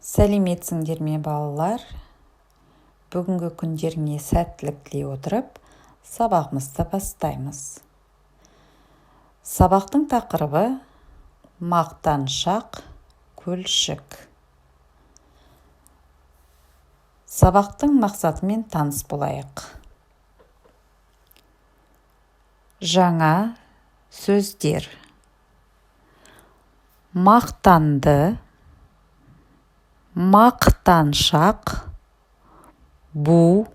Сәлеметсіңдер ме балалар? Бүгінгі күндеріңе сәттілік тілей отырып, сабағымызды бастаймыз. Сабақтың тақырыбы мақтаншақ көлшік. Сабақтың мақсатымен таныс болайық. Жаңа сөздер. Мақтанды, мақтаншақ, бу,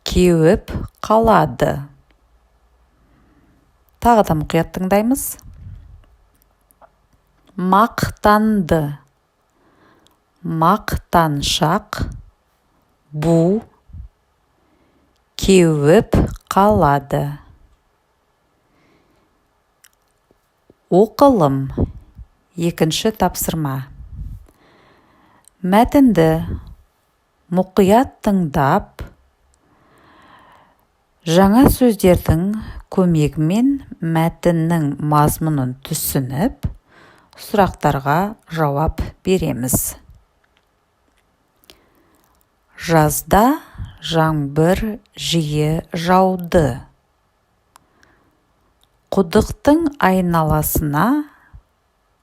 кеуіп қалады. Тағы да мұқият тыңдаймыз. Мақтанды, мақтаншақ, бу, кеуіп қалады. Оқылым. Екінші тапсырма. Мәтінді мұқият тыңдап, жаңа сөздердің көмегімен мәтіннің мазмұнын түсініп, сұрақтарға жауап береміз. Жазда жаңбыр жиі жауды. Құдықтың айналасына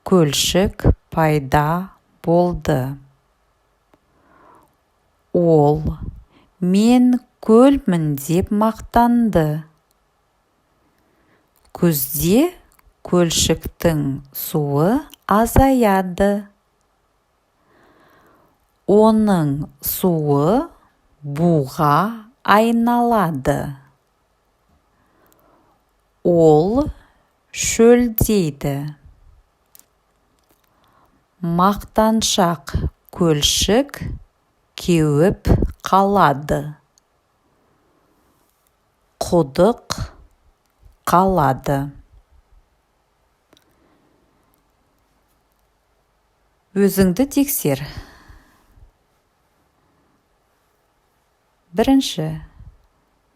көлшік пайда болды. Ол мен көлмін деп мақтанды. Күзде көлшіктің суы азаяды. Оның суы буға айналады. Ол шөлдейді. Мақтаншақ көлшік кеуіп қалады. Құдық қалады. Өзіңді тексер. Бірінші.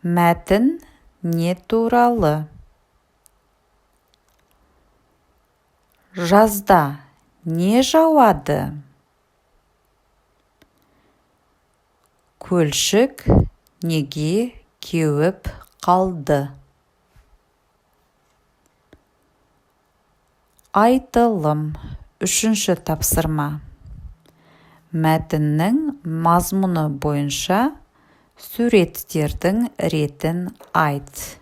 Мәтін не туралы? Жазда не жауады? Көлшік неге кеуіп қалды? Айтылым. Үшінші тапсырма. Мәтіннің мазмұны бойынша суреттердің ретін айт.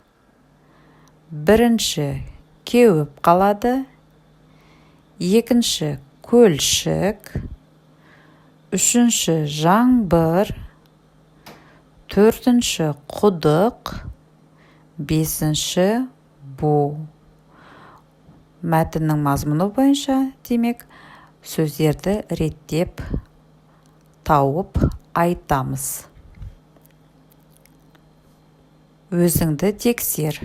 Бірінші кеуіп қалады. Екінші көлшік. Үшінші жаңбыр. Төртінші құдық. Бесінші бу. Мәтіннің мазмұны бойынша демек сөздерді реттеп тауып айтамыз. Өзіңді тексер.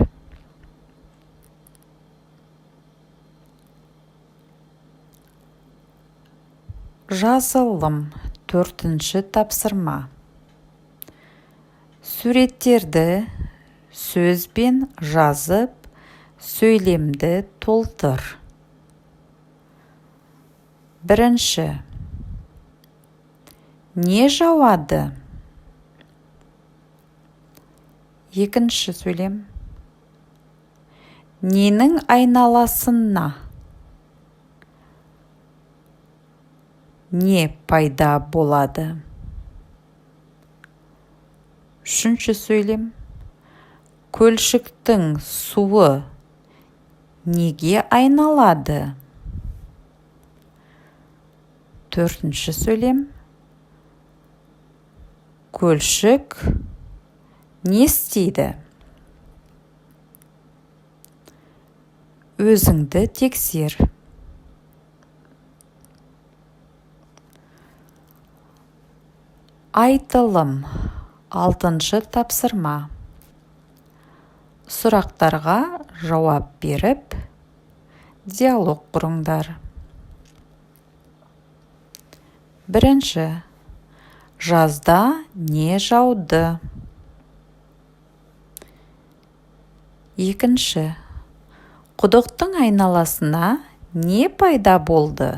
Жазылым. Төртінші тапсырма. Суреттерді сөзбен жазып, сөйлемді толтыр. Бірінші. Не жауады? Екінші сөйлем. Ненің айналасына? Не пайда болады? Үшінші сөйлем. Көлшіктің суы неге айналады? Төртінші сөйлем. Көлшік не істейді? Өзіңді тексер. Айтылым. Алтыншы тапсырма. Сұрақтарға жауап беріп, диалог құрыңдар. Бірінші. Жазда не жауды? Екінші. Құдықтың айналасына не пайда болды?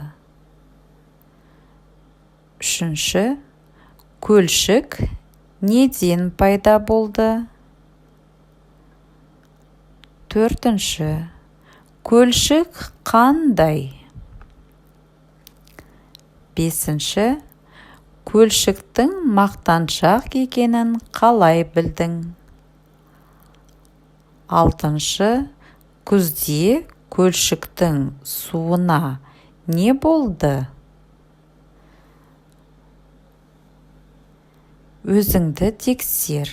Үшінші, көлшік неден пайда болды? Төртінші, көлшік қандай? Бесінші, көлшіктің мақтаншақ екенін қалай білдің? Алтыншы, күзде көлшіктің суына не болды? Өзіңді тексер.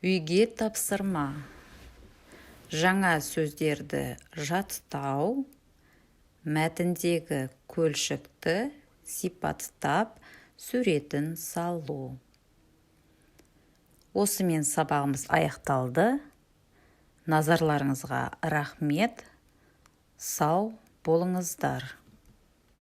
Үйге тапсырма. Жаңа сөздерді жаттау, мәтіндегі көлшікті сипаттап суретін салу. Осымен сабағымыз аяқталды. Назарларыңызға рахмет. Сау болыңыздар.